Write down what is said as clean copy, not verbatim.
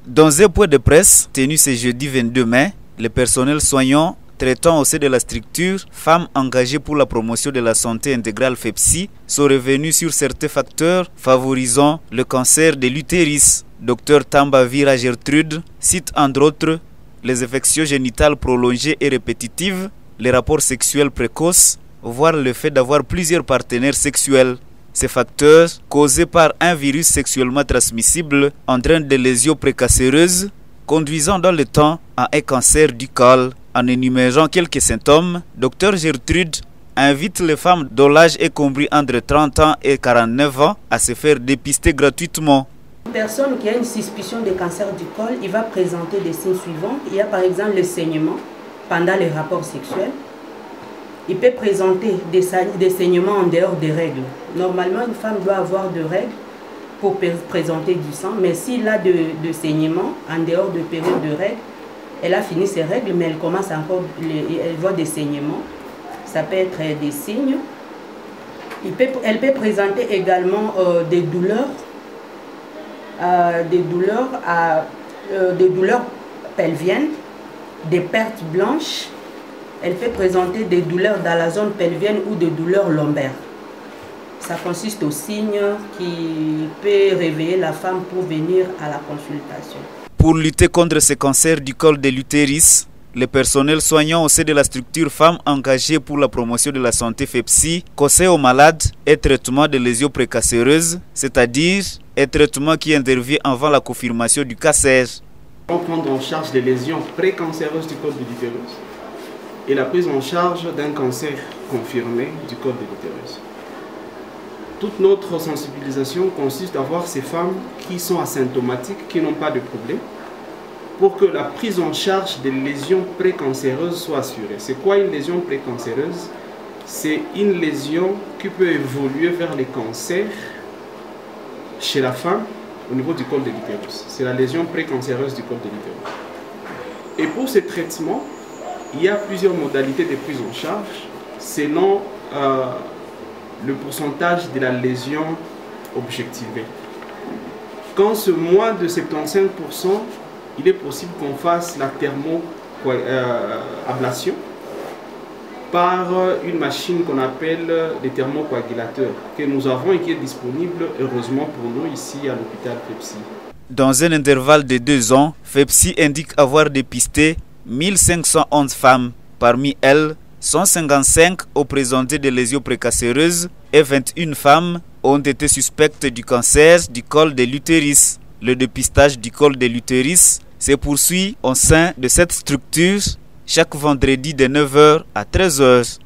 Dans un point de presse tenu ce jeudi 22 mai, le personnel soignant traitant au sein de la structure Femmes engagées pour la promotion de la santé intégrale FEPSI sont revenus sur certains facteurs favorisant le cancer de l'utérus. Dr Tamba Vira Gertrude cite entre autres les infections génitales prolongées et répétitives, les rapports sexuels précoces, voire le fait d'avoir plusieurs partenaires sexuels. Ces facteurs, causés par un virus sexuellement transmissible, entraînent des lésions précancéreuses, conduisant dans le temps à un cancer du col. En énumérant quelques symptômes, Dr Gertrude invite les femmes dont l'âge est compris entre 30 ans et 49 ans à se faire dépister gratuitement. Une personne qui a une suspicion de cancer du col, il va présenter des signes suivants. Il y a par exemple le saignement pendant les rapports sexuels. Il peut présenter des saignements en dehors des règles. Normalement, une femme doit avoir de règles pour présenter du sang, mais s'il a de saignements en dehors de période de règles, elle a fini ses règles, mais elle commence encore, elle voit des saignements. Ça peut être des signes. Elle peut présenter également des douleurs pelviennes, des pertes blanches. Elle peut présenter des douleurs dans la zone pelvienne ou des douleurs lombaires. Ça consiste aux signes qui peuvent réveiller la femme pour venir à la consultation. Pour lutter contre ce cancer du col de l'utérus, le personnel soignant au sein de la structure Femmes engagées pour la promotion de la santé FEPSI conseille aux malades un traitement de lésions précancéreuses, c'est-à-dire un traitement qui intervient avant la confirmation du cancer. On prend en charge les lésions précancéreuses du col de l'utérus et la prise en charge d'un cancer confirmé du col de l'utérus. Toute notre sensibilisation consiste à voir ces femmes qui sont asymptomatiques, qui n'ont pas de problème, pour que la prise en charge des lésions précancéreuses soit assurée. C'est quoi une lésion précancéreuse? C'est une lésion qui peut évoluer vers les cancers chez la femme au niveau du col de l'utérus. C'est la lésion précancéreuse du col de l'utérus. Et pour ce traitement, il y a plusieurs modalités de prise en charge selon le pourcentage de la lésion objectivée. Quand c'est moins de 75%, il est possible qu'on fasse la thermoablation par une machine qu'on appelle des thermocoagulateurs que nous avons et qui est disponible heureusement pour nous ici à l'hôpital FEPSI. Dans un intervalle de 2 ans, FEPSI indique avoir dépisté 1511 femmes. Parmi elles, 155 ont présenté des lésions précancéreuses et 21 femmes ont été suspectes du cancer du col de l'utérus. Le dépistage du col de l'utérus se poursuit au sein de cette structure chaque vendredi de 9 h à 13 h.